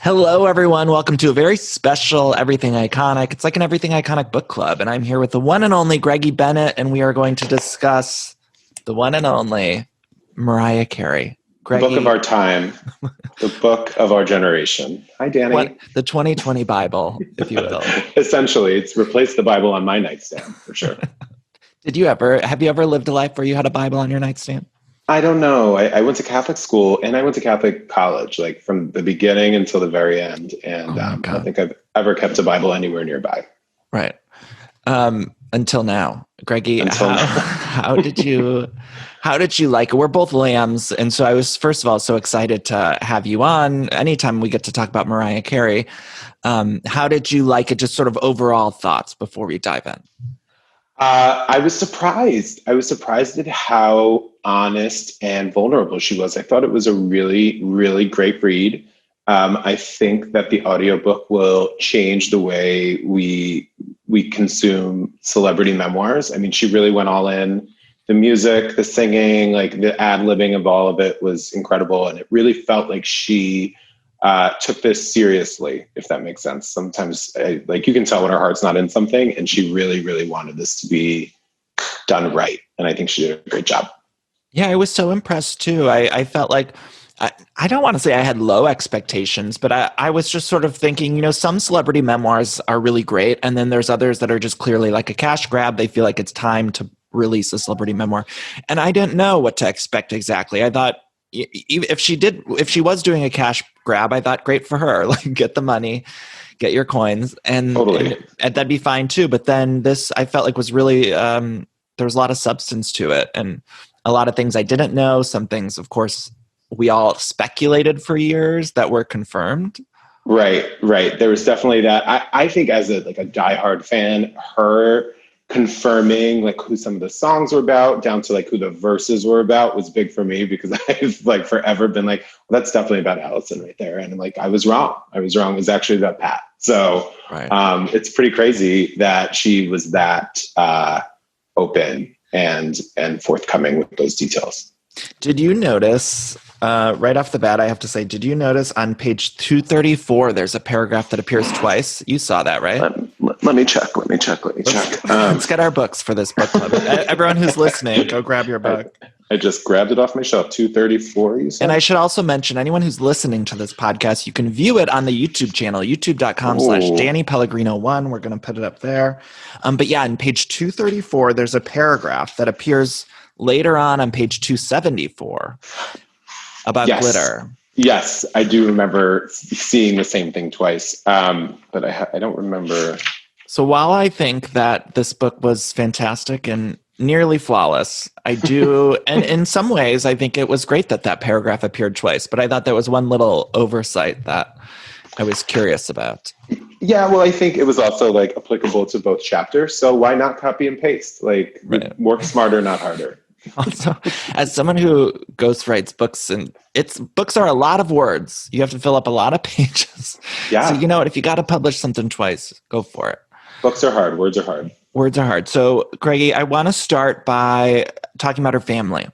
Hello, everyone. Welcome to a very special Everything Iconic. It's like an Everything Iconic book club, and I'm here with the one and only Greggy Bennett, and we are going to discuss the one and only Mariah Carey. Greggy, the book of our time, the book of our generation. Hi, Danny. The 2020 Bible, if you will. Essentially, it's replaced the Bible on my nightstand, for sure. Have you ever lived a life where you had a Bible on your nightstand? I don't know. I went to Catholic school and I went to Catholic college, like from the beginning until the very end. And I don't think I've ever kept a Bible anywhere nearby. Right. Until now. Greggy, how did you like it? We're both lambs. And so I was, first of all, so excited to have you on. Anytime we get to talk about Mariah Carey, how did you like it? Just sort of overall thoughts before we dive in. I was surprised. I was surprised at how honest and vulnerable she was. I thought it was a really, really great read. I think that the audiobook will change the way we consume celebrity memoirs. I mean, she really went all in. The music, the singing, like the ad-libbing of all of it was incredible. And it really felt like she took this seriously, if that makes sense. Sometimes you can tell when her heart's not in something, and she really, really wanted this to be done right. And I think she did a great job. Yeah, I was so impressed too. I felt like, I don't want to say I had low expectations, but I was just sort of thinking, some celebrity memoirs are really great. And then there's others that are just clearly like a cash grab. They feel like it's time to release a celebrity memoir. And I didn't know what to expect exactly. I thought, if she was doing a cash grab, I thought, great for her. Like, get the money, get your coins, and, totally. and that'd be fine too. But then this, I felt like was really there was a lot of substance to it, and a lot of things I didn't know. Some things, of course, we all speculated for years that were confirmed. Right. There was definitely that. I think as a diehard fan, her confirming like who some of the songs were about down to like who the verses were about was big for me, because I've like forever been like, well, that's definitely about Allison right there. And like, I was wrong. It was actually about Pat. So right. It's pretty crazy that she was that open and forthcoming with those details. Did you notice, right off the bat, I have to say, did you notice on page 234, there's a paragraph that appears twice? You saw that, right? Let me check. Let's get our books for this book club. Everyone who's listening, go grab your book. I just grabbed it off my shelf, 234, you said? And I should also mention, anyone who's listening to this podcast, you can view it on the YouTube channel, youtube.com/Danny Pellegrino 1. We're going to put it up there. But yeah, on page 234, there's a paragraph that appears later on page 274 about glitter. Yes, I do remember seeing the same thing twice, but I don't remember. So while I think that this book was fantastic and nearly flawless, I do, and in some ways, I think it was great that paragraph appeared twice, but I thought there was one little oversight that I was curious about. Yeah, well, I think it was also like applicable to both chapters, so why not copy and paste? Like, right. Work smarter, not harder. Also, as someone who ghostwrites books, and books are a lot of words. You have to fill up a lot of pages. Yeah. So you know what? If you got to publish something twice, go for it. Books are hard. Words are hard. Words are hard. So, Greggy, I want to start by talking about her family.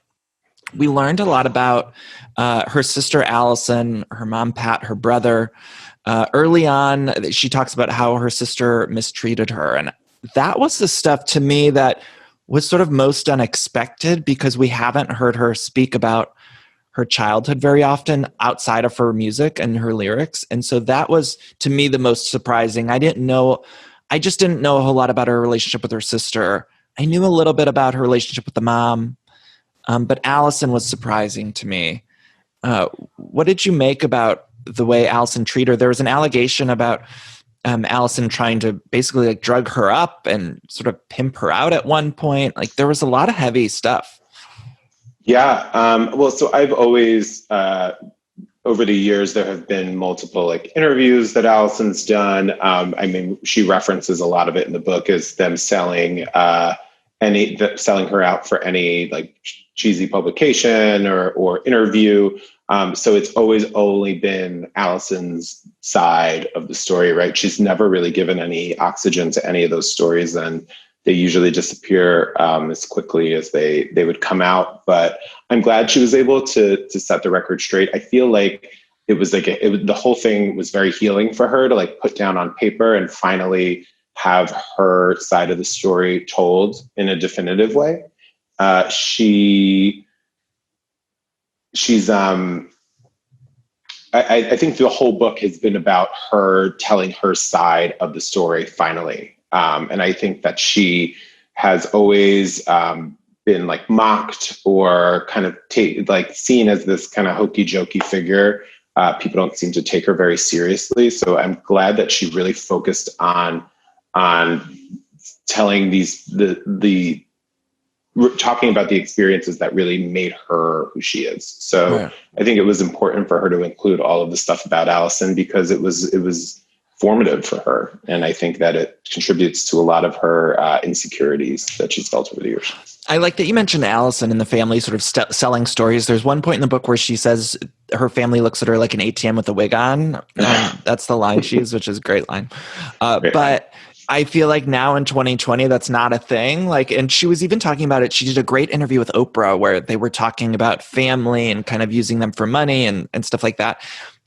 We learned a lot about her sister Allison, her mom Pat, her brother. Early on, she talks about how her sister mistreated her, and that was the stuff to me that was sort of most unexpected, because we haven't heard her speak about her childhood very often outside of her music and her lyrics. And so that was, to me, the most surprising. I just didn't know a whole lot about her relationship with her sister. I knew a little bit about her relationship with the mom, but Allison was surprising to me. What did you make about the way Allison treated her? There was an allegation about Allison trying to basically like drug her up and sort of pimp her out at one point. Like, there was a lot of heavy stuff. Yeah. Well, so I've always, over the years, there have been multiple like interviews that Allison's done. I mean, she references a lot of it in the book as them selling her out for any like cheesy publication or interview. So it's always only been Allison's side of the story, right? She's never really given any oxygen to any of those stories, and they usually disappear as quickly as they would come out. But I'm glad she was able to set the record straight. I feel like was like the whole thing was very healing for her to like put down on paper and finally have her side of the story told in a definitive way. I think the whole book has been about her telling her side of the story finally. And I think that she has always been like mocked or kind of like seen as this kind of hokey jokey figure. People don't seem to take her very seriously. So I'm glad that she really focused on telling talking about the experiences that really made her who she is. So right. I think it was important for her to include all of the stuff about Allison because it was formative for her. And I think that it contributes to a lot of her insecurities that she's felt over the years. I like that you mentioned Allison and the family sort of selling stories. There's one point in the book where she says her family looks at her like an ATM with a wig on. That's the line she used, which is a great line. But I feel like now in 2020, that's not a thing. Like, and she was even talking about it. She did a great interview with Oprah where they were talking about family and kind of using them for money and stuff like that.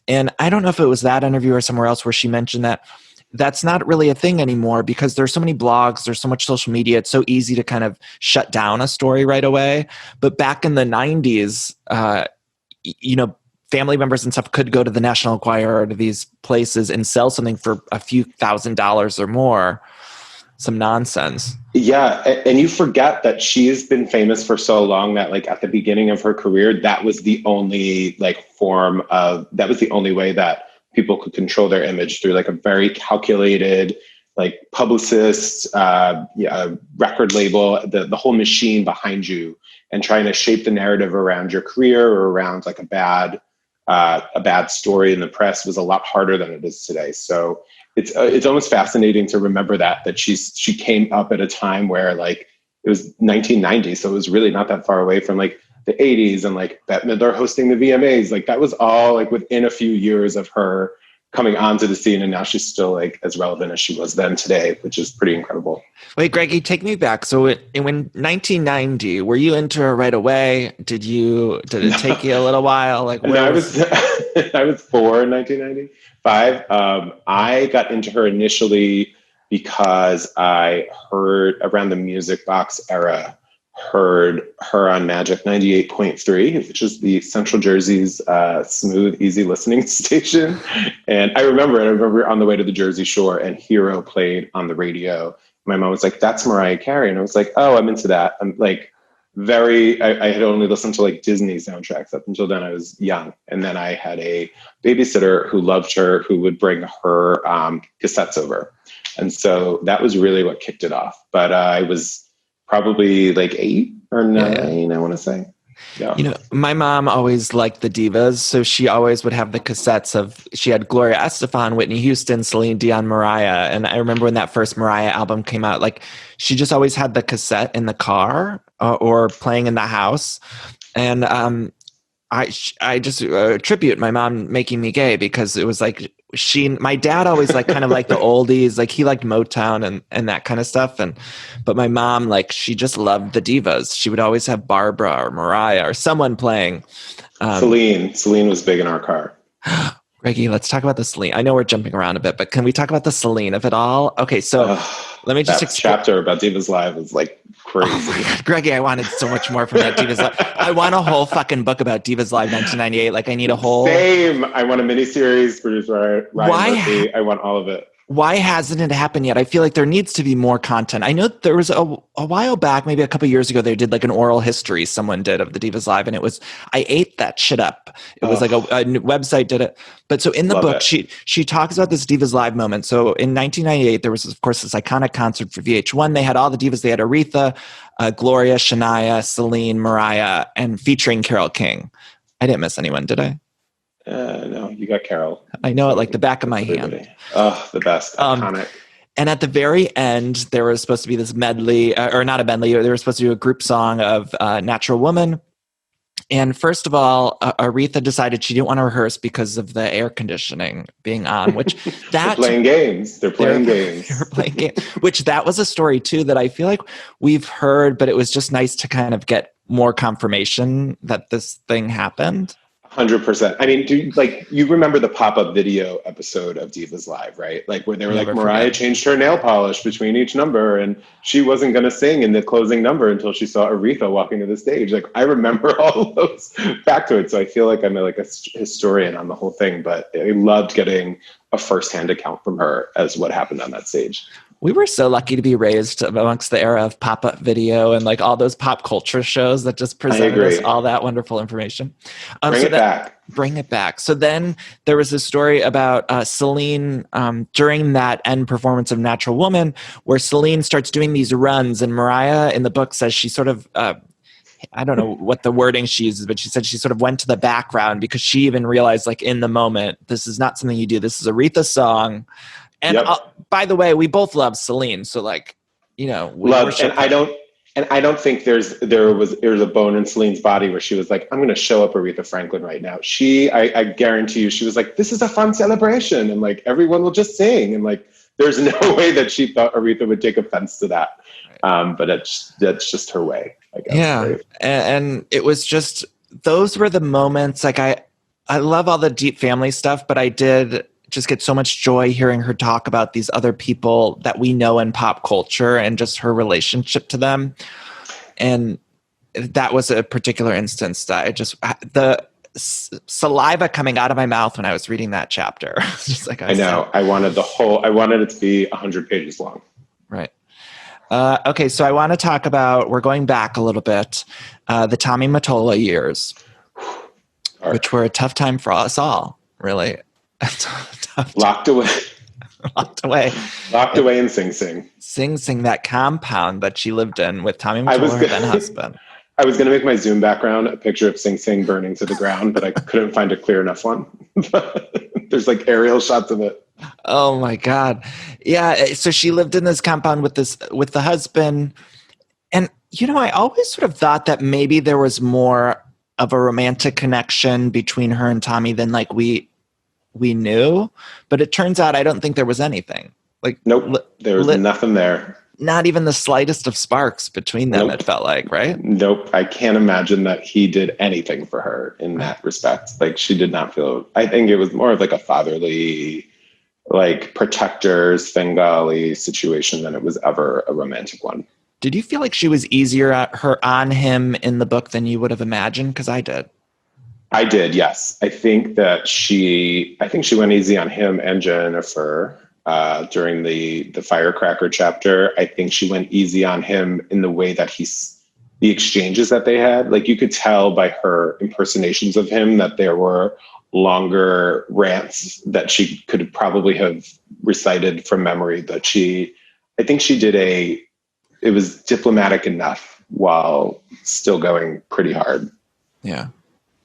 And I don't know if it was that interview or somewhere else where she mentioned that that's not really a thing anymore because there's so many blogs, there's so much social media. It's so easy to kind of shut down a story right away. But back in the 90s, family members and stuff could go to the National Enquirer or to these places and sell something for a few $1,000s or more. Some nonsense. Yeah. And you forget that she's been famous for so long that like at the beginning of her career, that was the only that was the only way that people could control their image through like a very calculated, like publicist, record label, the whole machine behind you and trying to shape the narrative around your career or around like a bad story in the press was a lot harder than it is today. So it's almost fascinating to remember that she came up at a time where like it was 1990, so it was really not that far away from like the 80s and like Bette Midler hosting the VMAs. Like that was all like within a few years of her coming onto the scene, and now she's still like as relevant as she was then today, which is pretty incredible. Wait, Greggy, take me back. So in 1990, were you into her right away? Did it take you a little while? Like I was 4 in 1995. I got into her initially because I heard around the Music Box era, heard her on Magic 98.3, which is the Central Jersey's smooth, easy listening station. And I remember on the way to the Jersey Shore and Hero played on the radio. My mom was like, "That's Mariah Carey." And I was like, "Oh, I'm into that." I'm like I had only listened to like Disney soundtracks up until then. I was young. And then I had a babysitter who loved her, who would bring her cassettes over. And so that was really what kicked it off. But I was probably like 8 or 9, I want to say. Yeah. My mom always liked the divas, so she always would have the cassettes she had Gloria Estefan, Whitney Houston, Celine Dion, Mariah. And I remember when that first Mariah album came out, like she just always had the cassette in the car or playing in the house. And I just attribute my mom making me gay because it was like my dad always like kind of like the oldies, like he liked Motown and that kind of stuff. But my mom, like she just loved the divas. She would always have Barbara or Mariah or someone playing. Celine was big in our car. Greggy, let's talk about the Celine. I know we're jumping around a bit, but can we talk about the Celine of it all? Okay, so let me just that chapter about Divas Live is like crazy. Oh Greggy, I wanted so much more from that Divas Live. I want a whole fucking book about Divas Live 1998. Like I need a whole. Same. I want a miniseries produced by Ryan Murphy. I want all of it. Why hasn't it happened yet? I feel like there needs to be more content. I know there was a while back, maybe a couple years ago, they did like an oral history someone did of the Divas Live, and I ate that shit up. It was like a website did it. But so in the book, she talks about this Divas Live moment. So in 1998, there was, of course, this iconic concert for VH1. They had all the divas. They had Aretha, Gloria, Shania, Celine, Mariah, and featuring Carole King. I didn't miss anyone, did I? No, you got Carol. I know it like the back of my hand. Oh, the best. Iconic. And at the very end, there was supposed to be this medley, or not a medley, they were supposed to do a group song of Natural Woman. And first of all, Aretha decided she didn't want to rehearse because of the air conditioning being on, which They're playing games. They're playing games. Which that was a story too that I feel like we've heard, but it was just nice to kind of get more confirmation that this thing happened. 100%. I mean, you remember the pop-up video episode of Divas Live, right? Like where they were like, Mariah changed her nail polish between each number and she wasn't going to sing in the closing number until she saw Aretha walking to the stage. Like I remember all of those factoids. So I feel like I'm like a historian on the whole thing, but I loved getting a firsthand account from her as what happened on that stage. We were so lucky to be raised amongst the era of pop-up video and like all those pop culture shows that just presented us all that wonderful information. Bring it back. So then there was this story about Celine during that end performance of Natural Woman, where Celine starts doing these runs, and Mariah in the book says she sort of, I don't know what the wording she uses, but she said she sort of went to the background because she even realized like in the moment, this is not something you do. This is Aretha's song. And by the way, we both love Celine, so like, we love. And I don't think there was a bone in Celine's body where she was like, I'm going to show up Aretha Franklin right now. I guarantee you, she was like, this is a fun celebration, and like everyone will just sing, and like there's no way that she thought Aretha would take offense to that. But that's just her way, I guess. Yeah, right? And it was just those were the moments. Like I love all the deep family stuff, but I did just get so much joy hearing her talk about these other people that we know in pop culture and just her relationship to them. And that was a particular instance that the saliva coming out of my mouth when I was reading that chapter. Just like I know. I wanted it to be 100 pages long. Right. Okay. So I want to talk about, we're going back a little bit, the Tommy Mottola years, which were a tough time for us all, really. Locked away in Sing Sing. Sing Sing, that compound that she lived in with Tommy Mottola, her then husband. I was going to make my Zoom background a picture of Sing Sing burning to the ground, but I couldn't find a clear enough one. There's like aerial shots of it. Oh my God. Yeah. So she lived in this compound with the husband. And, I always sort of thought that maybe there was more of a romantic connection between her and Tommy than like we knew, but it turns out I don't think there was anything. Like, nope, there was nothing there. Not even the slightest of sparks between them. Nope. It felt like, right? Nope. I can't imagine that he did anything for her in that respect. Like she did not feel, I think it was more of like a fatherly, like protector, Svengali situation than it was ever a romantic one. Did you feel like she was easier on him in the book than you would have imagined? Because I did. I did, yes. I think she went easy on him and Jennifer during the firecracker chapter. I think she went easy on him in the way that the exchanges that they had. Like you could tell by her impersonations of him that there were longer rants that she could probably have recited from memory. But I think she did it was diplomatic enough while still going pretty hard. Yeah.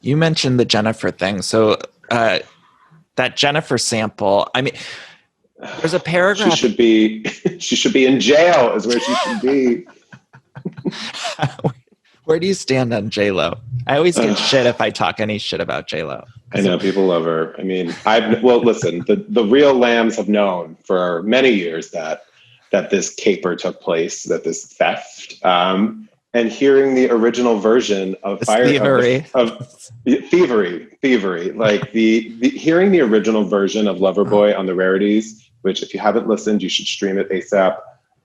You mentioned the Jennifer thing. So that Jennifer sample, I mean, there's a paragraph. She should be in jail is where she should be. Where do you stand on J-Lo? I always get shit if I talk any shit about J-Lo. I know people love her. I mean, listen, the real lambs have known for many years that this caper took place, that this theft, and hearing the original version of thievery, like hearing the original version of Loverboy on the Rarities, which if you haven't listened, you should stream it ASAP.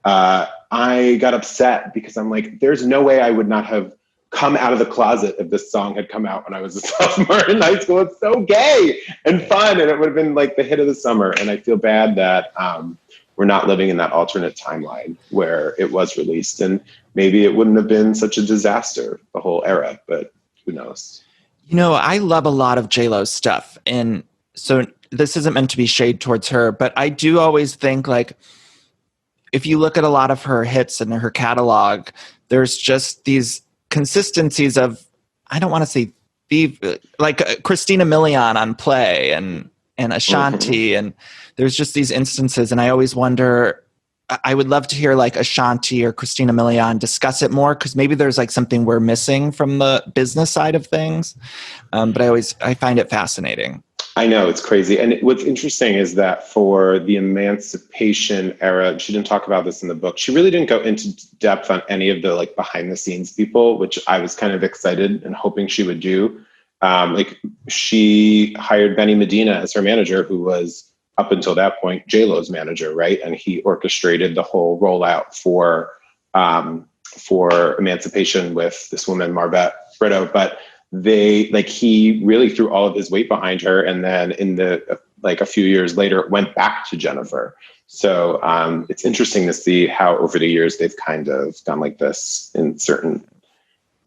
I got upset because I'm like, there's no way I would not have come out of the closet if this song had come out when I was a sophomore in high school. It's so gay and fun, and it would have been like the hit of the summer. And I feel bad that we're not living in that alternate timeline where it was released, and maybe it wouldn't have been such a disaster, the whole era, but who knows? I love a lot of J-Lo's stuff. And so this isn't meant to be shade towards her, but I do always think like, if you look at a lot of her hits and her catalog, there's just these consistencies of, I don't want to say like Christina Milian on Play and Ashanti. Mm-hmm. And there's just these instances. And I always wonder, I would love to hear like Ashanti or Christina Milian discuss it more, because maybe there's like something we're missing from the business side of things. But I find it fascinating. I know, it's crazy. And what's interesting is that for the emancipation era, she didn't talk about this in the book. She really didn't go into depth on any of the like behind the scenes people, which I was kind of excited and hoping she would do. like she hired Benny Medina as her manager, who was up until that point J-Lo's manager, right? And he orchestrated the whole rollout for Emancipation with this woman Marbette Brito. But he really threw all of his weight behind her, and then in the a few years later went back to Jennifer. So it's interesting to see how over the years they've kind of done like this in certain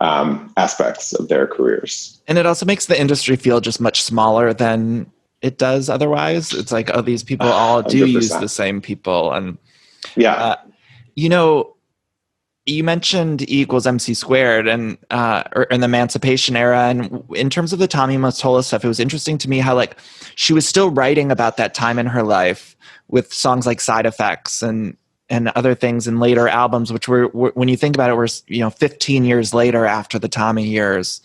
aspects of their careers. And it also makes the industry feel just much smaller than it does otherwise. It's like, oh, these people all do 100%. use the same people. And you mentioned E equals MC squared and or in the Emancipation era. And in terms of the Tommy Mottola stuff, it was interesting to me how like she was still writing about that time in her life with songs like Side Effects and other things in later albums, which were when you think about it, were 15 years later after the Tommy years.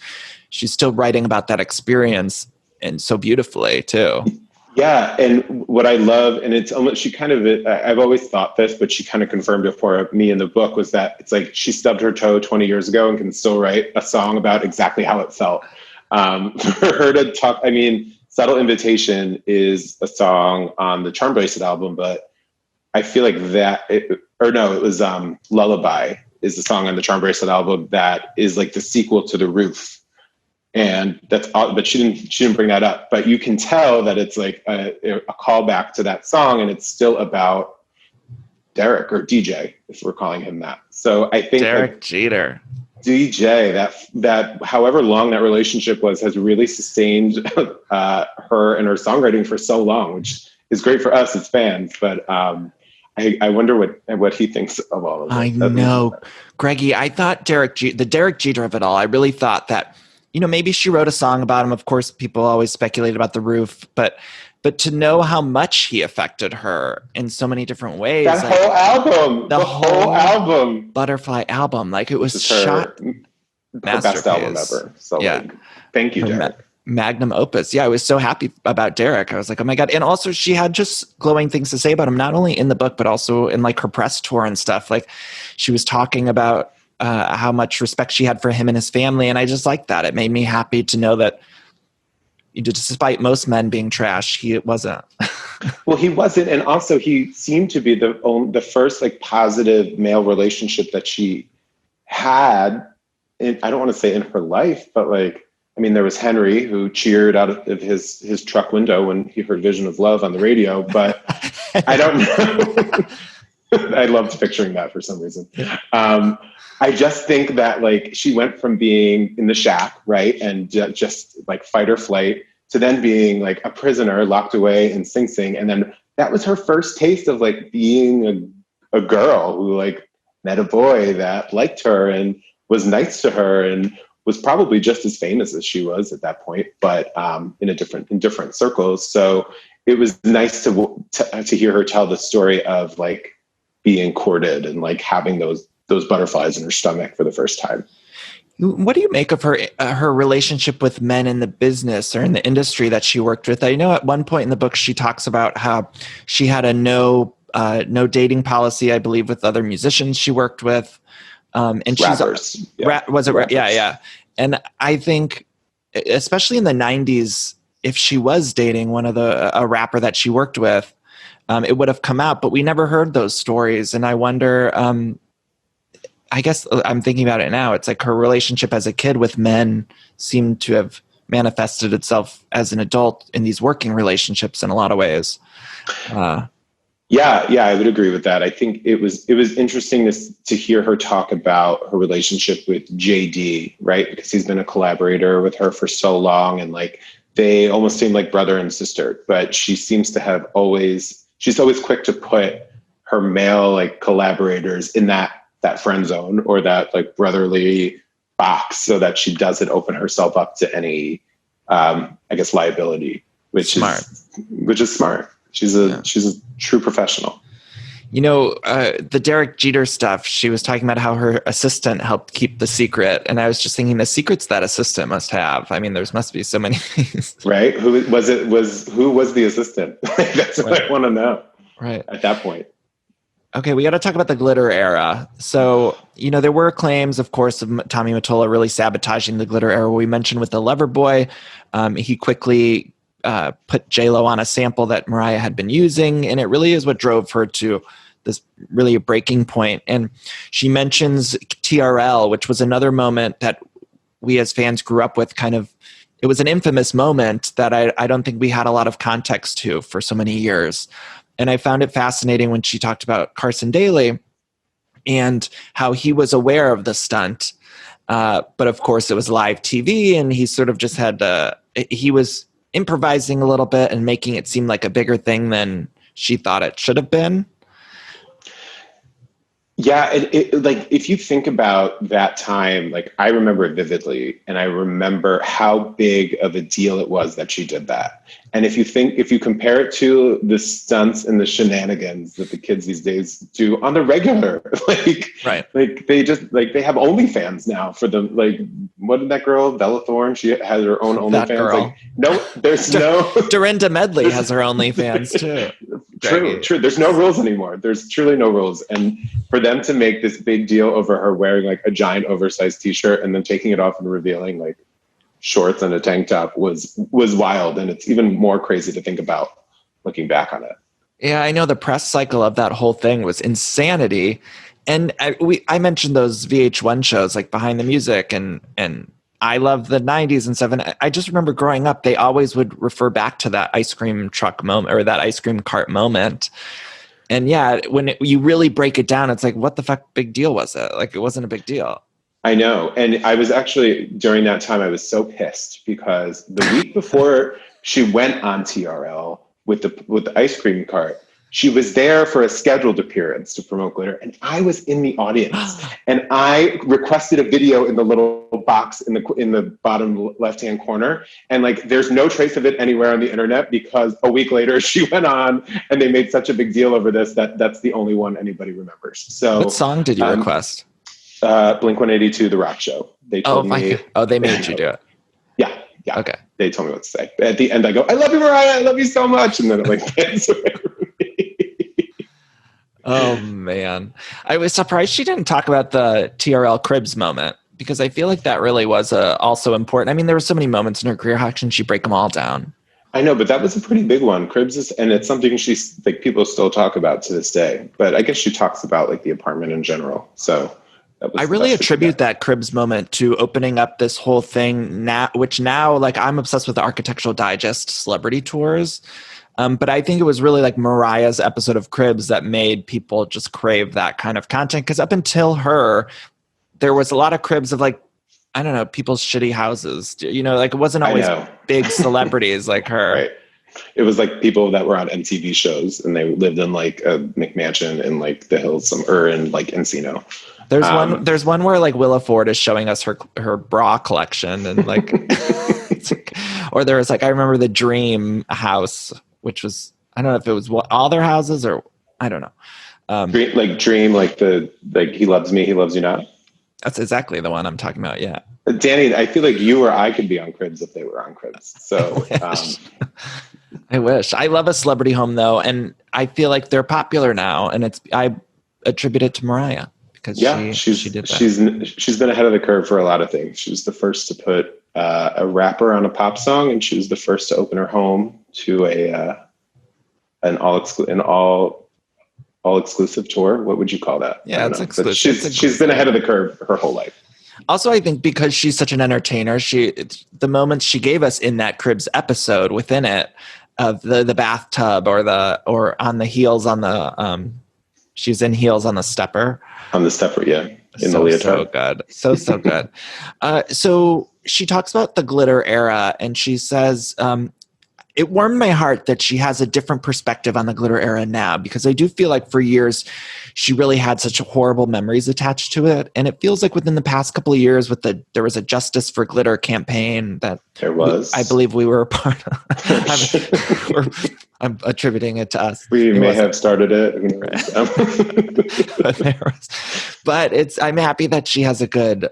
She's still writing about that experience, and so beautifully too. Yeah, and what I love, and it's almost, I've always thought this, but she kind of confirmed it for me in the book, was that it's like she stubbed her toe 20 years ago and can still write a song about exactly how it felt. For her to talk, I mean, Subtle Invitation is a song on the Charm Bracelet album, but I feel like it was Lullaby is the song on the Charm Bracelet album that is like the sequel to The Roof. And that's all, but she didn't bring that up, but you can tell that it's like a callback to that song, and it's still about Derek, or DJ, if we're calling him that. So I think Derek Jeter, DJ, that however long that relationship was, has really sustained her and her songwriting for so long, which is great for us as fans. But I wonder what he thinks of all of it. I know, Greggy. I thought the Derek Jeter of it all. I really thought that, maybe she wrote a song about him. Of course, people always speculate about The Roof, but to know how much he affected her in so many different ways. That whole album, the whole album, Butterfly album, like it was shot. Her best album ever. So yeah, thank you, Derek. Magnum opus. Yeah, I was so happy about Derek. I was like, oh my God. And also she had just glowing things to say about him, not only in the book, but also in like her press tour and stuff. Like she was talking about how much respect she had for him and his family. And I just liked that. It made me happy to know that despite most men being trash, he wasn't. Well, he wasn't. And also he seemed to be the first like positive male relationship that she had. I don't want to say in her life, but like, I mean, there was Henry, who cheered out of his truck window when he heard Vision of Love on the radio, but I don't know. I loved picturing that for some reason. I just think that like she went from being in the shack, right, and just like fight or flight, to then being like a prisoner locked away in Sing Sing. And then that was her first taste of like being a girl who like met a boy that liked her and was nice to her and was probably just as famous as she was at that point, but in different circles. So it was nice to hear her tell the story of like being courted and like having those butterflies in her stomach for the first time. What do you make of her relationship with men in the business or in the industry that she worked with? I know at one point in the book she talks about how she had a no dating policy, I believe, with other musicians she worked with. And Rappers. She's was it? Rappers. Yeah. And I think, especially in the 90s, if she was dating a rapper that she worked with, it would have come out, but we never heard those stories. And I wonder, I guess I'm thinking about it now. It's like her relationship as a kid with men seemed to have manifested itself as an adult in these working relationships in a lot of ways. Yeah, I would agree with that. I think it was interesting to hear her talk about her relationship with JD, right? Because he's been a collaborator with her for so long, and like they almost seem like brother and sister. But she seems to have she's always quick to put her male like collaborators in that friend zone or that like brotherly box, so that she doesn't open herself up to any, I guess, liability, which is smart. She's a true professional. The Derek Jeter stuff, she was talking about how her assistant helped keep the secret. And I was just thinking the secrets that assistant must have. I mean, there must be so many things. Right. Who was the assistant? That's what I want to know. Right. At that point. Okay, we got to talk about the glitter era. So, there were claims, of course, of Tommy Mottola really sabotaging the glitter era. We mentioned with the Lover Boy, he quickly put J-Lo on a sample that Mariah had been using, and it really is what drove her to this really a breaking point. And she mentions TRL, which was another moment that we as fans grew up with. It was an infamous moment that I don't think we had a lot of context to for so many years. And I found it fascinating when she talked about Carson Daly and how he was aware of the stunt. But of course it was live TV, and he sort of just he was improvising a little bit and making it seem like a bigger thing than she thought it should have been. Yeah, like if you think about that time, like I remember it vividly, and I remember how big of a deal it was that she did that. And if you compare it to the stunts and the shenanigans that the kids these days do on the regular, right. Like they have OnlyFans now for them. Like, what did that girl, Bella Thorne? She has her own OnlyFans. Like, no, there's no. Dorinda Medley has her OnlyFans too. True. There's no rules anymore. There's truly no rules. And for them to make this big deal over her wearing like a giant oversized t-shirt and then taking it off and revealing like shorts and a tank top was wild. And it's even more crazy to think about looking back on it. Yeah, I know the press cycle of that whole thing was insanity. And I mentioned those VH1 shows like Behind the Music and I love the 90s and stuff. And I just remember growing up, they always would refer back to that ice cream truck moment or that ice cream cart moment. And yeah, when you really break it down, it's like, what the fuck big deal was it? Like, it wasn't a big deal. I know. And I was actually, during that time, I was so pissed because the week before she went on TRL with the ice cream cart, she was there for a scheduled appearance to promote glitter. And I was in the audience and I requested a video in the little box in the bottom left-hand corner. And like, there's no trace of it anywhere on the internet because a week later she went on and they made such a big deal over this that's the only one anybody remembers. So what song did you request? Blink-182, The Rock Show. They told me. Oh, they made you do it. Yeah. Okay. They told me what to say. At the end, I go, I love you, Mariah. I love you so much. And then it like dance away from me. Oh, man. I was surprised she didn't talk about the TRL Cribs moment because I feel like that really was also important. I mean, there were so many moments in her career. How can she break them all down? I know, but that was a pretty big one. Cribs is, and it's something she's like people still talk about to this day. But I guess she talks about like the apartment in general. So I really attribute that Cribs moment to opening up this whole thing now, which now, like, I'm obsessed with the Architectural Digest celebrity tours. But I think it was really like Mariah's episode of Cribs that made people just crave that kind of content. Because up until her, there was a lot of Cribs of like, I don't know, people's shitty houses. Like it wasn't always big celebrities like her. Right. It was like people that were on MTV shows and they lived in like a McMansion in like the hills or in like Encino. There's one where like Willa Ford is showing us her bra collection and like, or there was like, I remember the Dream house, which was, I don't know if it was all their houses or I don't know. Dream, like he loves me, he loves you not. That's exactly the one I'm talking about. Yeah. Danny, I feel like you or I could be on Cribs if they were on Cribs. So I wish. I love a celebrity home though. And I feel like they're popular now. And I attribute it to Mariah because she did that. She's been ahead of the curve for a lot of things. She was the first to put a rapper on a pop song, and she was the first to open her home to an all exclusive tour. What would you call that? Yeah, it's exclusive. She's been ahead of the curve her whole life. Also, I think because she's such an entertainer, the moments she gave us in that Cribs episode within it of the bathtub or on the heels on the she's in heels on the stepper. On the stepper, yeah. In the leotard. So good. So good. So she talks about the glitter era and she says, it warmed my heart that she has a different perspective on the glitter era now, because I do feel like for years she really had such horrible memories attached to it. And it feels like within the past couple of years there was a Justice for Glitter campaign that I believe we were a part of. I'm attributing it to us. We may have started it. But I'm happy that she has a good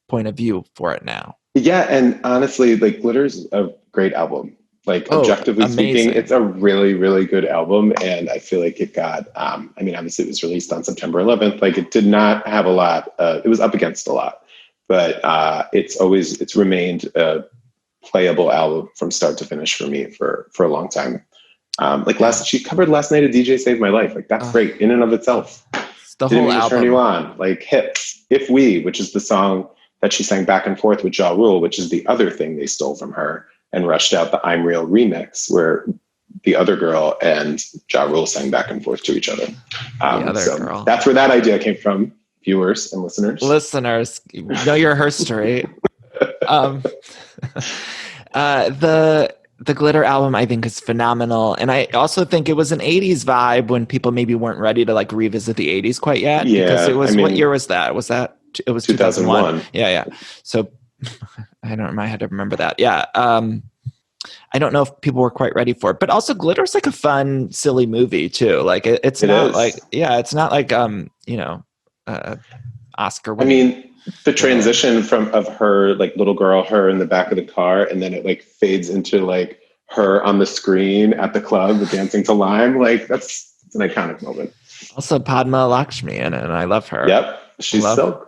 point of view for it now. Yeah. And honestly, like Glitter's a great album. Like, Oh, objectively amazing. speaking, it's a really, really good album. And I feel like it got, I mean, obviously it was released on September 11th. Like, it did not have a lot. It was up against a lot, but it's remained a playable album from start to finish for me for a long time. She covered Last Night a DJ Saved My Life. Like, that's great in and of itself. The Didn't whole Mean to album. Turn You On, like Hips, If We, which is the song that she sang back and forth with Ja Rule, which is the other thing they stole from her and rushed out the I'm Real remix, where the other girl and Ja Rule sang back and forth to each other. Girl. That's where that idea came from, viewers and listeners. Listeners, know your history. The Glitter album, I think, is phenomenal. And I also think it was an 80s vibe when people maybe weren't ready to like revisit the 80s quite yet. Yeah, because it was, what year was that? It was 2001. Yeah. So I had to remember that. Yeah. I don't know if people were quite ready for it, but also Glitter's like a fun, silly movie too. Like it's not like Oscar winning. I mean, the transition of her like little girl, her in the back of the car, and then it like fades into like her on the screen at the club dancing to Lime. Like it's an iconic moment. Also Padma Lakshmi in it, and I love her. Yep, she's silk.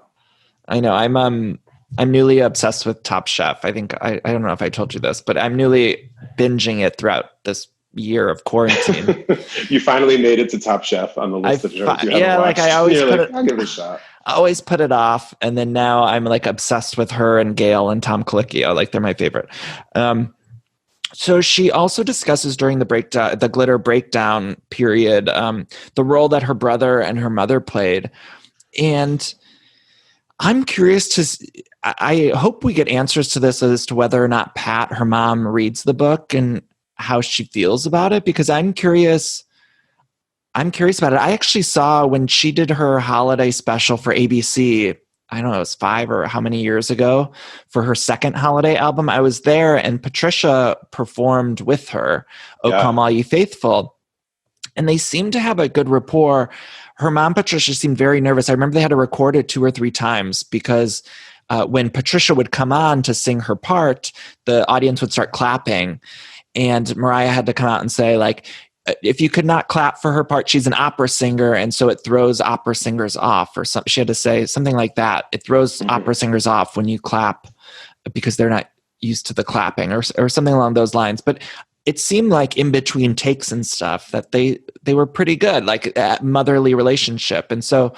I know. I'm newly obsessed with Top Chef. I think I don't know if I told you this, but I'm newly binging it throughout this year of quarantine. You finally made it to Top Chef on the list of shows you haven't watched. I always I'll give it a shot. I always put it off, and then now I'm like obsessed with her and Gail and Tom Colicchio. Like they're my favorite. So she also discusses during the Glitter breakdown period, the role that her brother and her mother played, and I'm curious I hope we get answers to this as to whether or not Pat, her mom, reads the book and how she feels about it, because I'm curious about it. I actually saw when she did her holiday special for ABC, I don't know, it was 5 or how many years ago, for her second holiday album. I was there and Patricia performed with her, O Come All Ye Faithful. And they seemed to have a good rapport. Her mom, Patricia, seemed very nervous. I remember they had to record it 2 or 3 times because when Patricia would come on to sing her part, the audience would start clapping. And Mariah had to come out and say, like, if you could not clap for her part, she's an opera singer, and so it throws opera singers off, or something. She had to say something like that. It throws opera singers off when you clap because they're not used to the clapping, or something along those lines. But it seemed like in between takes and stuff that they were pretty good, like that motherly relationship. And so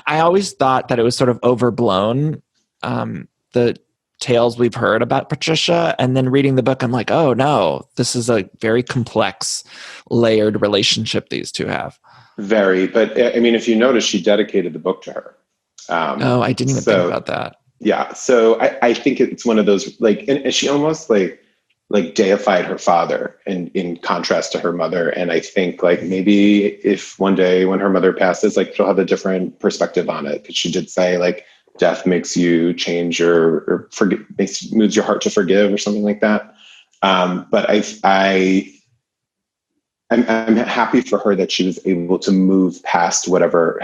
I always thought that it was sort of overblown, the tales we've heard about Patricia, and then reading the book, I'm like, oh no, this is a very complex, layered relationship these two have. Very, but I mean, if you notice, she dedicated the book to her. I didn't even think about that. Yeah, so I think it's one of those, like, and she almost like deified her father in contrast to her mother. And I think like maybe if one day when her mother passes, like she'll have a different perspective on it, because she did say like, death makes you change or forgive, moves your heart to forgive or something like that. But I'm happy for her that she was able to move past whatever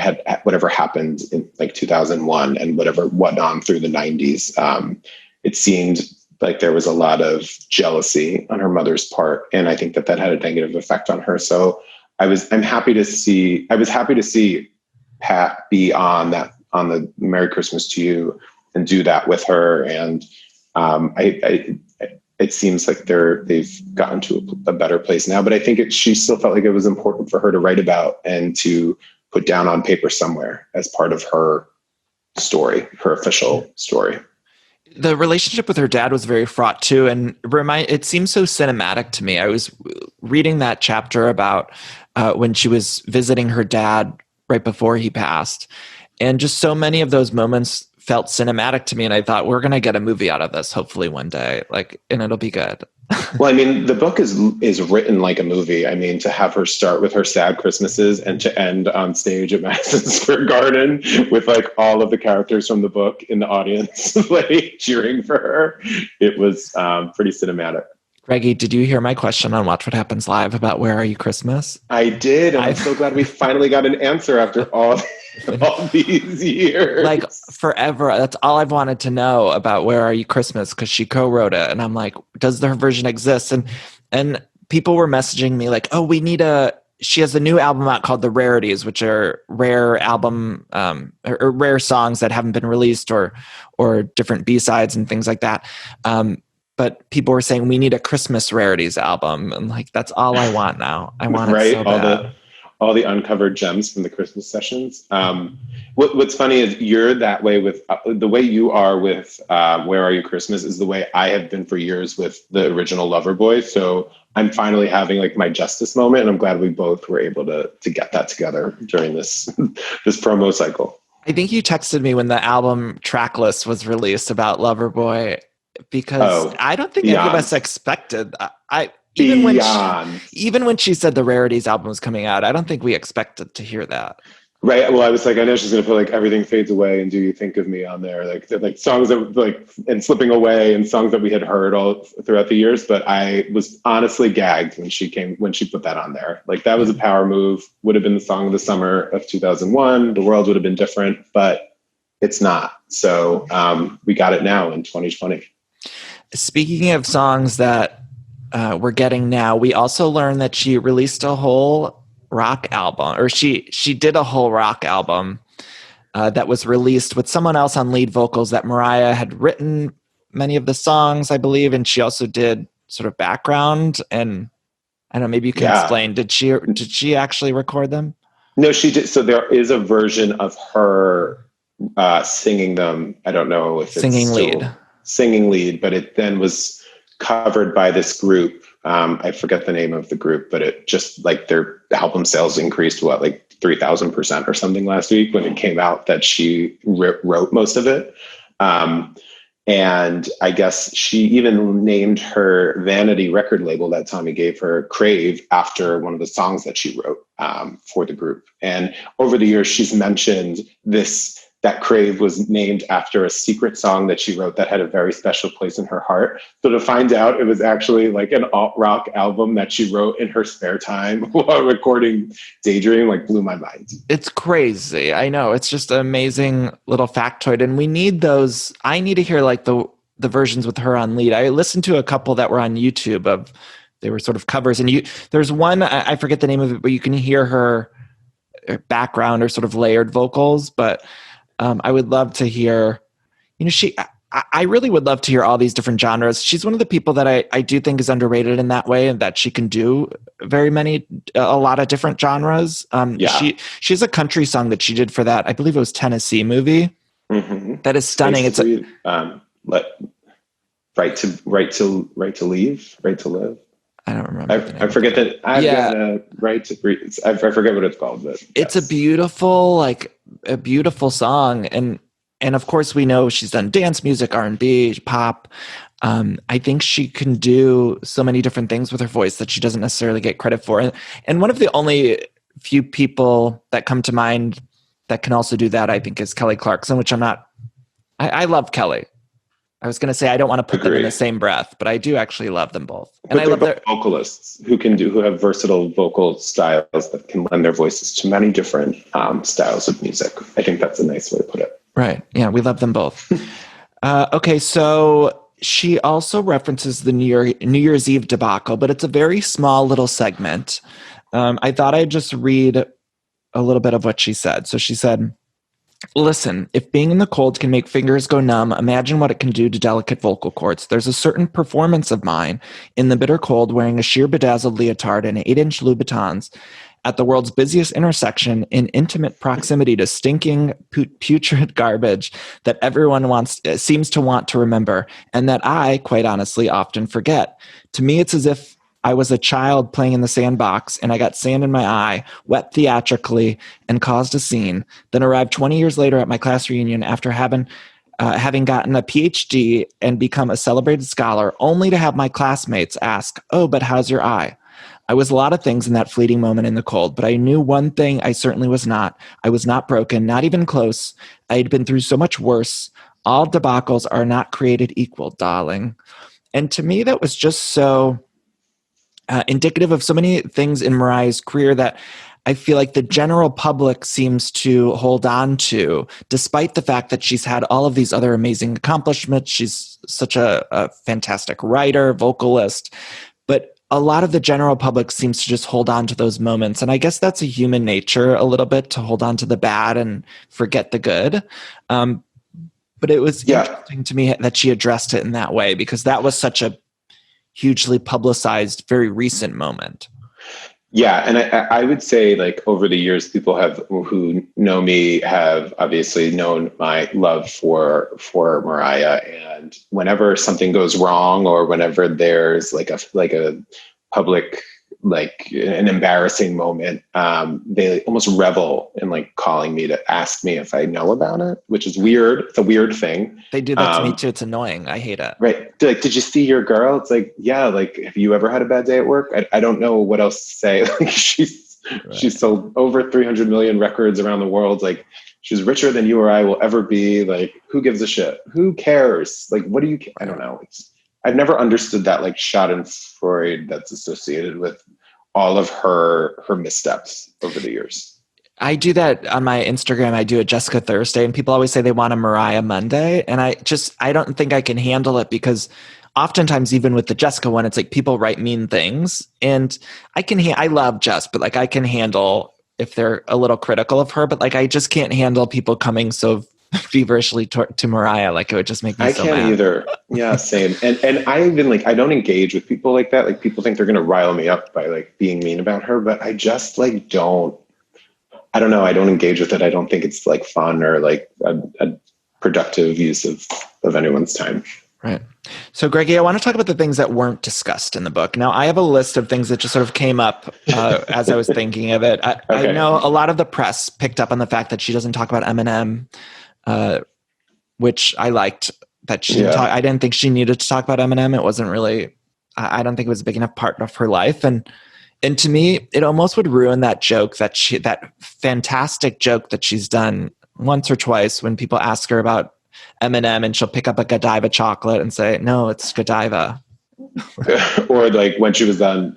happened in like 2001 and what went on through the 90s. It seemed like there was a lot of jealousy on her mother's part, and I think that had a negative effect on her. So I was happy to see Pat be on the Merry Christmas to You and do that with her. And it seems like they've gotten to a better place now, but I think she still felt like it was important for her to write about and to put down on paper somewhere as part of her story, her official story. The relationship with her dad was very fraught too. And it seems so cinematic to me. I was reading that chapter about when she was visiting her dad right before he passed. And just so many of those moments felt cinematic to me. And I thought, we're going to get a movie out of this, hopefully one day, and it'll be good. Well, I mean, the book is written like a movie. I mean, to have her start with her sad Christmases and to end on stage at Madison Square Garden with like all of the characters from the book in the audience, like cheering for her. It was pretty cinematic. Greggy, did you hear my question on Watch What Happens Live about Where Are You Christmas? I did. And I'm so glad we finally got an answer after all these years. Like forever. That's all I've wanted to know about Where Are You Christmas, because she co-wrote it. And I'm like, does their version exist? And And people were messaging me like, oh, she has a new album out called The Rarities, which are rare album or rare songs that haven't been released or different B-sides and things like that. But people were saying we need a Christmas Rarities album. And like, that's all I want now. I want it so bad. All the uncovered gems from the Christmas sessions. What's funny is you're that way with the way you are with Where Are You Christmas is the way I have been for years with the original Loverboy. So I'm finally having like my justice moment, and I'm glad we both were able to get that together during this this promo cycle. I think you texted me when the album track list was released about Loverboy, because I don't think any of us expected. Even when she said the Rarities album was coming out, I don't think we expected to hear that. Right. Well, I was like, I know she's going to put like Everything Fades Away and Do You Think of Me on there, like songs that like and Slipping Away and songs that we had heard all throughout the years. But I was honestly gagged when she put that on there. Like that was a power move. Would have been the song of the summer of 2001. The world would have been different, but it's not. So we got it now in 2020. Speaking of songs that we're getting now, we also learned that she released a whole rock album, or she did a whole rock album that was released with someone else on lead vocals that Mariah had written many of the songs, I believe, and she also did sort of background. And I don't know, maybe you can explain. Did she actually record them? No, she did. So there is a version of her singing them. I don't know if it's singing lead, but it then was covered by this group. I forget the name of the group, but it just like their album sales increased like 3,000% or something last week when it came out that she wrote most of it. And I guess she even named her vanity record label that Tommy gave her, Crave, after one of the songs that she wrote for the group. And over the years, she's mentioned that Crave was named after a secret song that she wrote that had a very special place in her heart. So to find out it was actually like an alt rock album that she wrote in her spare time while recording Daydream, like blew my mind. It's crazy. I know. It's just an amazing little factoid. And we need those. I need to hear like the versions with her on lead. I listened to a couple that were on YouTube they were sort of covers. And there's one, I forget the name of it, but you can hear her background or sort of layered vocals. But I would love to hear, I really would love to hear all these different genres. She's one of the people that I do think is underrated in that way, and that she can do a lot of different genres. She has a country song that she did for that. I believe it was Tennessee movie. Mm-hmm. That is stunning. It's right to live. I don't remember. I forget that. Right to breathe. I forget what it's called, but it's a beautiful song, and of course we know she's done dance music, R&B, pop. I think she can do so many different things with her voice that she doesn't necessarily get credit for. And one of the only few people that come to mind that can also do that, I think, is Kelly Clarkson, which I love Kelly. I was going to say I don't want to put them in the same breath, but I do actually love them both. And I love their vocalists who have versatile vocal styles that can lend their voices to many different styles of music. I think that's a nice way to put it. Right. Yeah, we love them both. Okay, so she also references the New Year's Eve debacle, but it's a very small little segment. I thought I'd just read a little bit of what she said. So she said, "Listen, if being in the cold can make fingers go numb, imagine what it can do to delicate vocal cords. There's a certain performance of mine in the bitter cold wearing a sheer bedazzled leotard and 8-inch Louboutins at the world's busiest intersection in intimate proximity to stinking, putrid garbage that everyone seems to want to remember, and that I, quite honestly, often forget. To me, it's as if I was a child playing in the sandbox and I got sand in my eye, wept theatrically, and caused a scene, then arrived 20 years later at my class reunion after having gotten a PhD and become a celebrated scholar, only to have my classmates ask, 'Oh, but how's your eye?' I was a lot of things in that fleeting moment in the cold, but I knew one thing I certainly was not. I was not broken, not even close. I had been through so much worse. All debacles are not created equal, darling." And to me, that was just so indicative of so many things in Mariah's career that I feel like the general public seems to hold on to, despite the fact that she's had all of these other amazing accomplishments. She's such a fantastic writer, vocalist. But a lot of the general public seems to just hold on to those moments. And I guess that's a human nature a little bit, to hold on to the bad and forget the good. But it was interesting to me that she addressed it in that way, because that was such a hugely publicized, very recent moment. Yeah, and I would say, like, over the years, people who know me have obviously known my love for Mariah, and whenever something goes wrong, or whenever there's like a public, like an embarrassing moment, they almost revel in like calling me to ask me if I know about it, which is weird. It's a weird thing. They do that to me too. It's annoying. I hate it. Right. Like, did you see your girl? It's like, yeah. Like, have you ever had a bad day at work? I don't know what else to say. Like, she's sold over 300 million records around the world. Like, she's richer than you or I will ever be. Like, who gives a shit? Who cares? Like, what do you? I don't know. I've never understood that, like, schadenfreude that's associated with all of her missteps over the years. I do that on my Instagram. I do a Jessica Thursday, and people always say they want a Mariah Monday. And I don't think I can handle it, because oftentimes, even with the Jessica one, it's like people write mean things, and I love Jess, but like, I can handle if they're a little critical of her, but like, I just can't handle people coming so feverishly to Mariah. Like, it would just make me so mad. I can't either. Yeah, same. And I even, like, I don't engage with people like that. Like, people think they're going to rile me up by like being mean about her, but I just like I don't know. I don't engage with it. I don't think it's like fun or like a productive use of anyone's time. Right. So, Greggy, I want to talk about the things that weren't discussed in the book. Now, I have a list of things that just sort of came up as I was thinking of it. I know a lot of the press picked up on the fact that she doesn't talk about Eminem, which I liked. That she didn't talk. I didn't think she needed to talk about Eminem. It wasn't really. I don't think it was a big enough part of her life, and to me, it almost would ruin that joke, that fantastic joke that she's done once or twice, when people ask her about Eminem, and she'll pick up a Godiva chocolate and say, "No, it's Godiva." Or like when she was on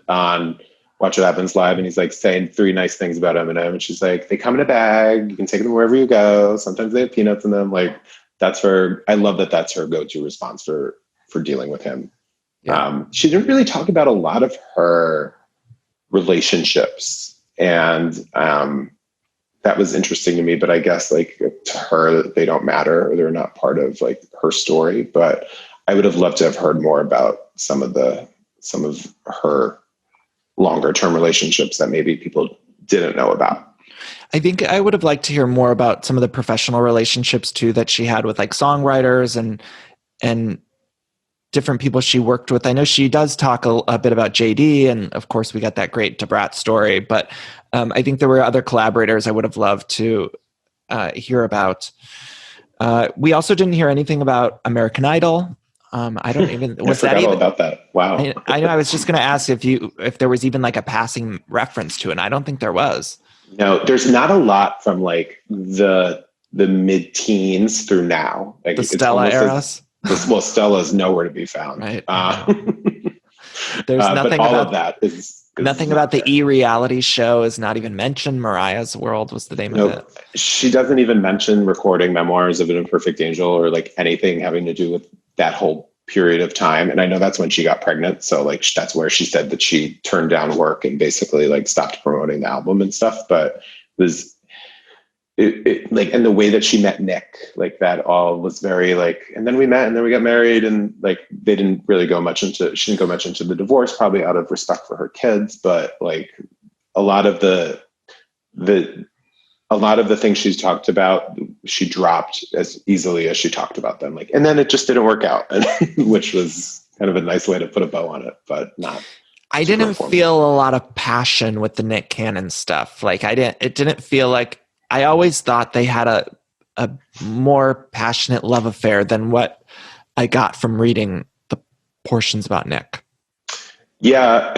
Watch What Happens Live, and he's like saying 3 nice things about Eminem, and she's like, "They come in a bag. You can take them wherever you go. Sometimes they have peanuts in them." Like, that's her. I love that. That's her go-to response for dealing with him. Yeah. She didn't really talk about a lot of her relationships, and that was interesting to me, but I guess, like, to her, they don't matter, or they're not part of like her story. But I would have loved to have heard more about some of her longer term relationships that maybe people didn't know about. I think I would have liked to hear more about some of the professional relationships too that she had with like songwriters and different people she worked with. I know she does talk a bit about JD, and of course we got that great Debrat story, but I think there were other collaborators I would have loved to hear about. We also didn't hear anything about American Idol. I don't even, was that even about that? Wow. I know. I was just going to ask if there was even like a passing reference to it, and I don't think there was. No, there's not a lot from like the mid-teens through now. Like the Stella eras. Well, Stella's nowhere to be found. Right. There's nothing but all about of that is nothing about the E-reality show is not even mentioned. Mariah's World was the name of it. She doesn't even mention recording Memoirs of an Imperfect Angel or like anything having to do with that whole period of time. And I know that's when she got pregnant. So like, that's where she said that she turned down work and basically like stopped promoting the album and stuff. But it was like, and the way that she met Nick, like that all was very like, and then we met and then we got married, and like, she didn't go much into the divorce, probably out of respect for her kids. But like a lot of the things she's talked about, she dropped as easily as she talked about them. Like, and then it just didn't work out, which was kind of a nice way to put a bow on it, but not. I didn't feel a lot of passion with the Nick Cannon stuff. Like it didn't feel like, I always thought they had a more passionate love affair than what I got from reading the portions about Nick. Yeah.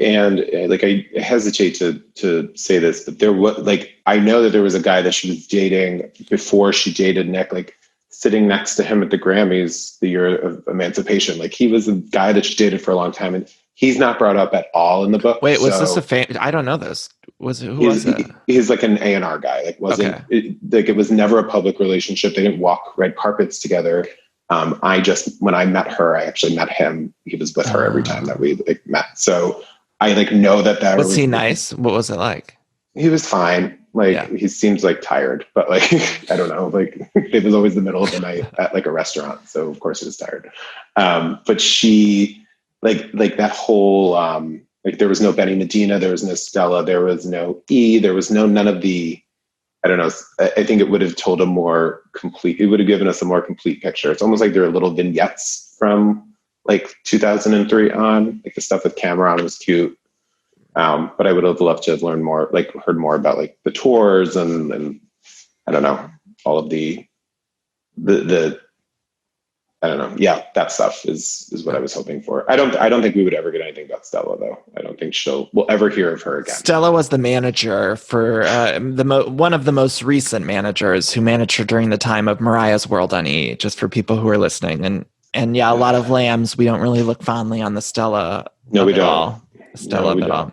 And like, I hesitate to say this, but there was like, I know that there was a guy that she was dating before she dated Nick, like sitting next to him at the Grammys, the year of Emancipation. Like, he was a guy that she dated for a long time, and he's not brought up at all in the book. Wait, was this a fan? I don't know this. Who was it? He's like an A&R guy. Like, it was never a public relationship. They didn't walk red carpets together. When I met her, I actually met him. He was with her every time that we like met. So I like know that was he nice? What was it like? He was fine. Like he seems like tired, but like I don't know. Like it was always the middle of the night at like a restaurant, so of course he was tired. But she like that whole like there was no Benny Medina, there was no Stella, there was no E, there was none of the. I don't know. I think it would have told a more complete. It would have given us a more complete picture. It's almost like there are little vignettes from like 2003 on. Like the stuff with Cameron was cute. But I would have loved to have learned more, like heard more about like the tours and I don't know, all of the I don't know. Yeah, that stuff is what I was hoping for. I don't think we would ever get anything about Stella though. I don't think we'll ever hear of her again. Stella was the manager for one of the most recent managers who managed her during the time of Mariah's World on E, just for people who are listening. And yeah, a lot of lambs, we don't really look fondly on the Stella. No, we don't. Stella at all.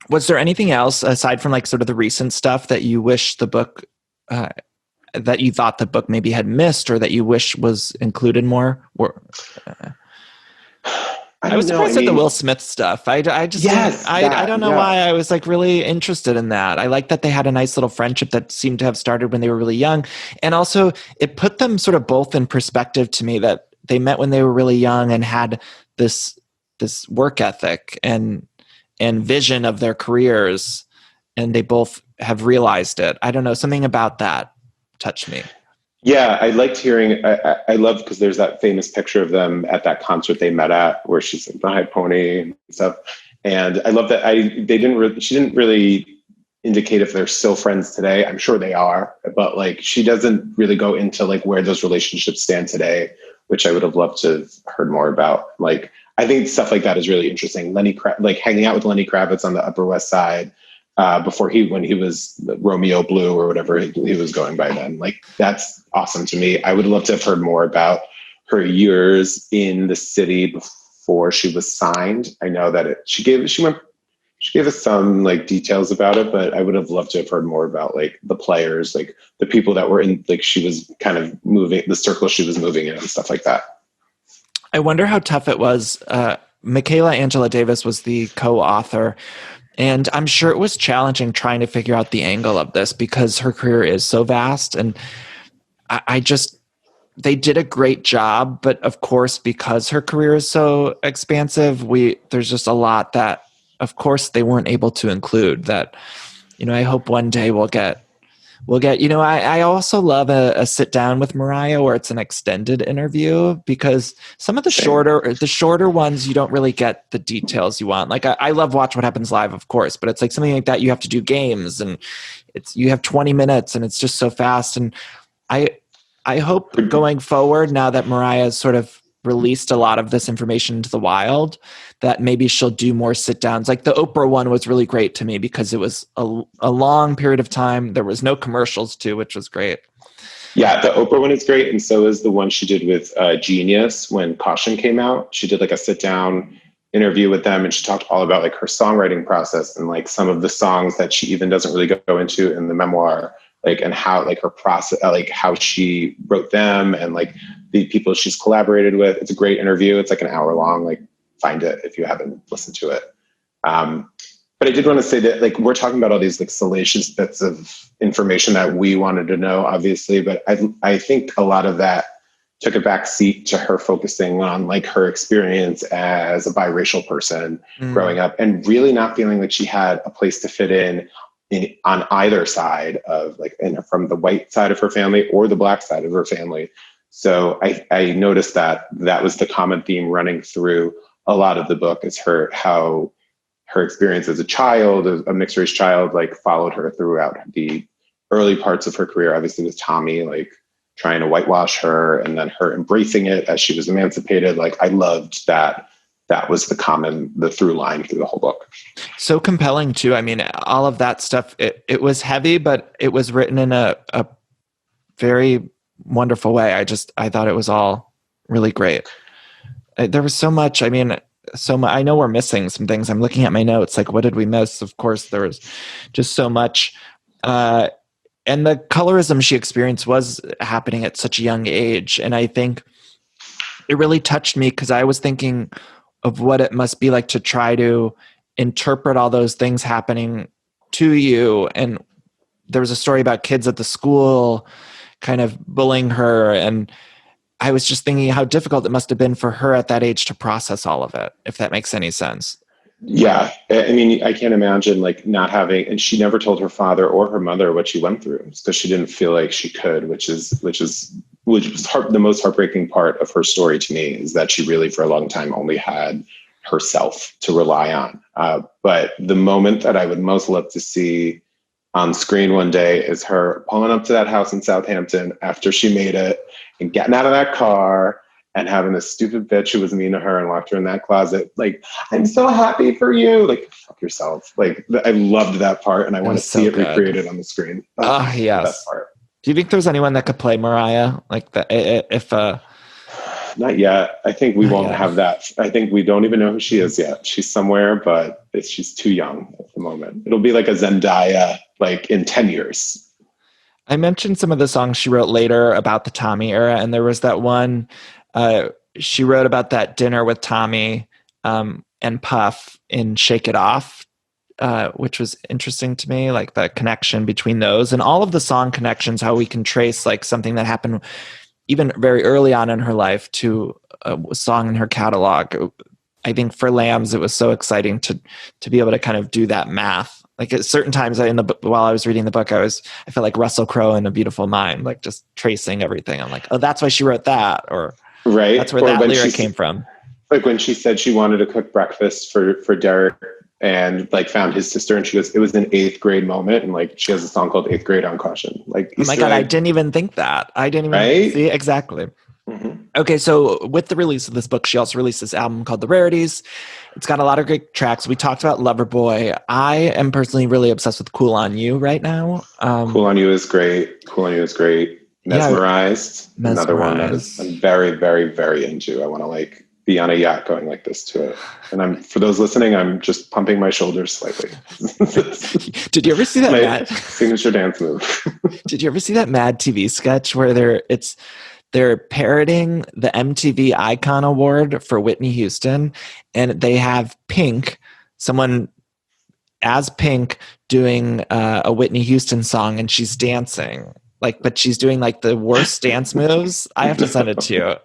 Was there anything else aside from like sort of the recent stuff that you wish the book, that you thought the book maybe had missed, or that you wish was included more? I was surprised at the Will Smith stuff. I don't know why I was like really interested in that. I like that they had a nice little friendship that seemed to have started when they were really young, and also it put them sort of both in perspective to me, that they met when they were really young and had this work ethic and vision of their careers, and they both have realized it. I don't know, something about that touched me. Yeah, I liked hearing. I love because there's that famous picture of them at that concert they met at, where she's in the high pony and stuff. And I love that she didn't really indicate if they're still friends today. I'm sure they are, but like she doesn't really go into like where those relationships stand today, which I would have loved to have heard more about. Like I think stuff like that is really interesting. Like hanging out with Lenny Kravitz on the Upper West Side. When he was Romeo Blue or whatever he was going by then. Like that's awesome to me. I would love to have heard more about her years in the city before she was signed. I know that she gave us some like details about it, but I would have loved to have heard more about like the players, like the people that were in, like she was kind of moving, the circle she was moving in and stuff like that. I wonder how tough it was. Michaela Angela Davis was the co-author. And I'm sure it was challenging trying to figure out the angle of this, because her career is so vast. And they did a great job. But of course, because her career is so expansive, there's just a lot that, of course, they weren't able to include that. I hope one day we'll get, I also love a sit down with Mariah where it's an extended interview, because some of the shorter ones, you don't really get the details you want. Like I love Watch What Happens Live, of course, but it's like something like that. You have to do games and you have 20 minutes and it's just so fast. And I hope going forward, now that Mariah's sort of released a lot of this information into the wild, that maybe she'll do more sit downs. Like the Oprah one was really great to me because it was a long period of time. There was no commercials too, which was great. Yeah, the Oprah one is great. And so is the one she did with Genius when Caution came out. She did like a sit down interview with them, and she talked all about like her songwriting process and like some of the songs that she even doesn't really go into in the memoir, like, and how like her process, like how she wrote them and like the people she's collaborated with. It's a great interview. It's like an hour long. Like find it if you haven't listened to it. But I did want to say that like we're talking about all these like salacious bits of information that we wanted to know, obviously, but I think a lot of that took a back seat to her focusing on like her experience as a biracial person growing up, and really not feeling like she had a place to fit in on either side of like, from the white side of her family or the black side of her family. So I noticed that was the common theme running through a lot of the book, is how her experience as a child, a mixed race child, like followed her throughout the early parts of her career, obviously with Tommy, like trying to whitewash her, and then her embracing it as she was emancipated. Like I loved that. That was the through line through the whole book. So compelling too. I mean, all of that stuff, it was heavy, but it was written in a very wonderful way. I thought it was all really great. There was so much, I mean, I know we're missing some things. I'm looking at my notes, like what did we miss? Of course, there was just so much. And the colorism she experienced was happening at such a young age. And I think it really touched me because I was thinking of what it must be like to try to interpret all those things happening to you. And there was a story about kids at the school kind of bullying her. And I was just thinking how difficult it must have been for her at that age to process all of it, if that makes any sense. Yeah. I mean, I can't imagine like not having, and she never told her father or her mother what she went through because she didn't feel like she could, which was the most heartbreaking part of her story to me, is that she really for a long time only had herself to rely on. But the moment that I would most love to see on screen one day is her pulling up to that house in Southampton after she made it and getting out of that car and having this stupid bitch who was mean to her and locked her in that closet. Like, I'm so happy for you. Like, fuck yourself. Like, I loved that part, and I want to see it recreated on the screen. Oh, yes. That part. Do you think there's anyone that could play Mariah? Like, if not yet. I think we won't have that. I think we don't even know who she is yet. She's somewhere, but she's too young at the moment. It'll be like a Zendaya, like in 10 years. I mentioned some of the songs she wrote later about the Tommy era, and there was that one she wrote about that dinner with Tommy and Puff in Shake It Off, which was interesting to me, like the connection between those and all of the song connections, how we can trace like something that happened even very early on in her life to a song in her catalog. I think for Lambs, it was so exciting to be able to kind of do that math. Like at certain times while I was reading the book, I felt like Russell Crowe in A Beautiful Mind, like just tracing everything. I'm like, oh, that's why she wrote that, or right, that's where that lyric came from. Like when she said she wanted to cook breakfast for Derek and like found his sister, and she goes, it was an 8th grade moment, and like she has a song called 8th Grade on Caution. Like, oh my God, I didn't even think that. I didn't even see exactly. Mm-hmm. Okay, so with the release of this book, she also released this album called The Rarities. It's got a lot of great tracks. We talked about Loverboy. I am personally really obsessed with Cool on You right now. Cool on You is great. Mesmerized. Another one that I'm very, very, very into. I want to like be on a yacht going like this to it. And for those listening, I'm just pumping my shoulders slightly. Did you ever see that my signature dance move? Did you ever see that Mad TV sketch where they're parroting the MTV Icon Award for Whitney Houston, and they have Pink, someone as Pink, doing a Whitney Houston song, and she's dancing. Like, but she's doing like the worst dance moves. I have to send it to you.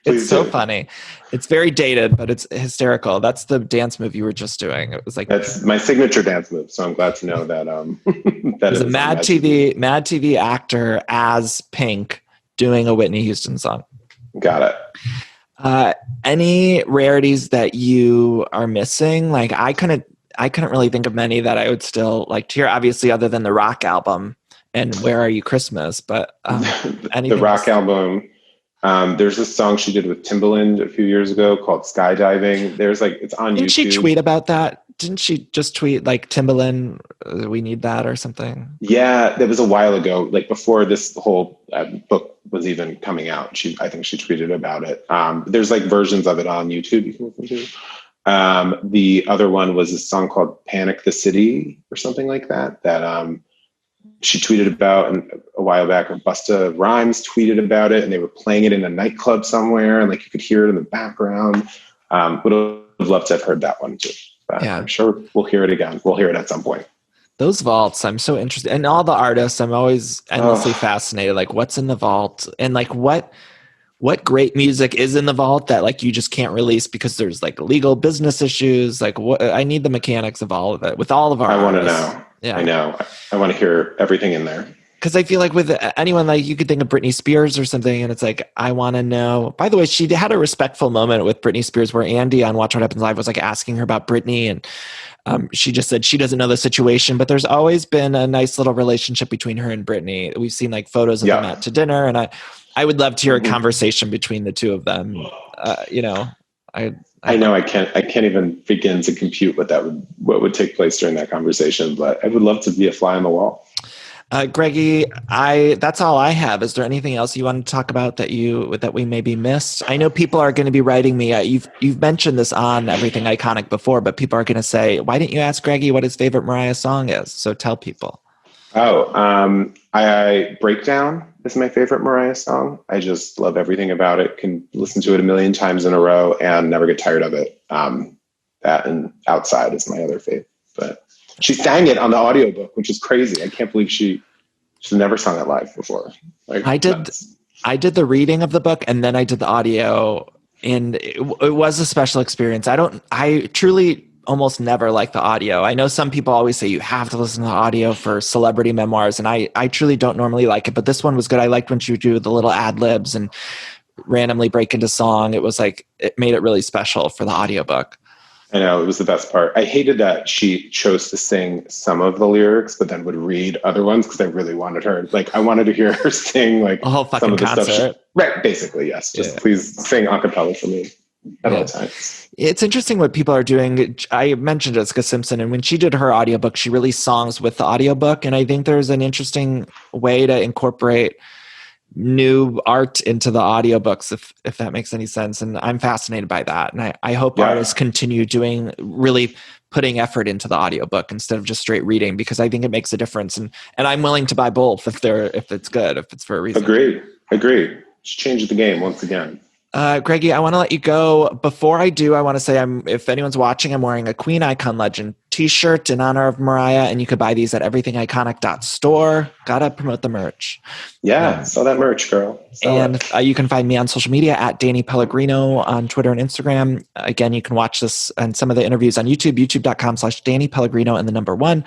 It's so funny. It's very dated, but it's hysterical. That's the dance move you were just doing. It was like, that's my signature dance move. So I'm glad to know that that is a Mad TV actor as Pink doing a Whitney Houston song. Got it. Any rarities that you are missing? Like I couldn't really think of many that I would still like to hear, obviously, other than the Rock album and Where Are You Christmas, but the Rock album, there's this song she did with Timbaland a few years ago called Skydiving. There's like, it's on YouTube. Didn't she tweet about that? Didn't she just tweet like Timbaland, we need that or something? Yeah, that was a while ago, like before this whole book was even coming out. I think she tweeted about it. There's like versions of it on YouTube you can listen to. The other one was a song called Panic the City or something like that she tweeted about a while back. Busta Rhymes tweeted about it, and they were playing it in a nightclub somewhere, and like you could hear it in the background. Would have loved to have heard that one too. But yeah, I'm sure we'll hear it again. We'll hear it at some point. Those vaults, I'm so interested. And all the artists, I'm always endlessly fascinated. Like, what's in the vault, and like what great music is in the vault that like you just can't release because there's like legal business issues. Like, what I need the mechanics of all of it with all of our. I want to know. Yeah, I know. I want to hear everything in there. Because I feel like with anyone, like you could think of Britney Spears or something, and it's like, I want to know. By the way, she had a respectful moment with Britney Spears where Andy on Watch What Happens Live was like asking her about Britney, and she just said she doesn't know the situation, but there's always been a nice little relationship between her and Britney. We've seen like photos of them out to dinner, and I would love to hear a conversation between the two of them. I know I can't even begin to compute what would take place during that conversation, but I would love to be a fly on the wall. Greggy, that's all I have. Is there anything else you want to talk about that we maybe missed? I know people are going to be writing me. You've mentioned this on Everything Iconic before, but people are going to say, why didn't you ask Greggy what his favorite Mariah song is? So tell people. I Breakdown is my favorite Mariah song. I just love everything about it. Can listen to it a million times in a row and never get tired of it. That and Outside is my other favorite. But she sang it on the audiobook, which is crazy. I can't believe she's never sung it live before. Like, I did the reading of the book and then I did the audio, and it was a special experience. I truly almost never like the audio. I know some people always say you have to listen to the audio for celebrity memoirs, and I truly don't normally like it, but this one was good. I liked when she would do the little ad libs and randomly break into song. It was like, it made it really special for the audiobook. I know, it was the best part. I hated that she chose to sing some of the lyrics, but then would read other ones because I really wanted her. Like, I wanted to hear her sing like a whole fucking some of the concert. stuff. Right, basically, yes. Just please sing a cappella for me at all times. It's interesting what people are doing. I mentioned Jessica Simpson, and when she did her audiobook, she released songs with the audiobook, and I think there's an interesting way to incorporate new art into the audiobooks, if that makes any sense. And I'm fascinated by that. And I hope artists continue really putting effort into the audiobook instead of just straight reading, because I think it makes a difference. And I'm willing to buy both if it's good, if it's for a reason. Agreed. Just change the game once again. Greggy, I want to let you go. Before I do, I want to say if anyone's watching, I'm wearing a Queen Icon Legend t-shirt in honor of Mariah, and you could buy these at Everythingiconic.store. Gotta promote the merch. Yeah, sell that merch, girl. You can find me on social media at Danny Pellegrino on Twitter and Instagram. Again, you can watch this and some of the interviews on YouTube, youtube.com/Danny Pellegrino and the number 1.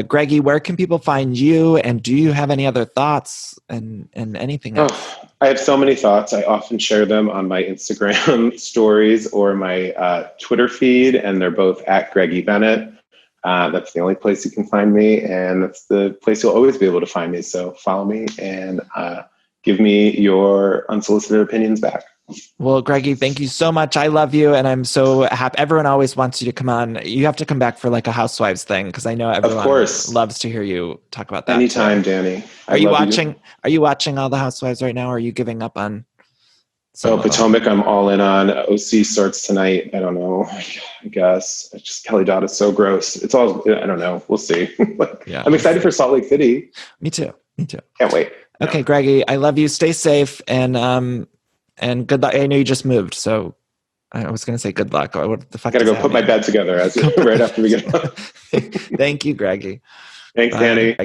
Greggy, where can people find you? And do you have any other thoughts and anything else? I have so many thoughts. I often share them on my Instagram stories or my Twitter feed, and they're both at Greggy Bennett. That's the only place you can find me, and that's the place you'll always be able to find me. So follow me and give me your unsolicited opinions back. Well, Greggy, thank you so much. I love you, and I'm so happy. Everyone always wants you to come on. You have to come back for like a Housewives thing, because I know everyone loves to hear you talk about that. Anytime, Danny. Are you watching all the Housewives right now, or are you giving up on? Potomac, I'm all in on. OC starts tonight. I don't know. I guess it's just Kelly Dodd is so gross. It's all, I don't know. We'll see. I'm excited for Salt Lake City. Me too. Can't wait. Okay, Greggy, I love you. Stay safe and good luck. I know you just moved, so I was going to say good luck. What the fuck? I got to go put my bed together right after we get. Thank you, Greggy. Thanks, Danny.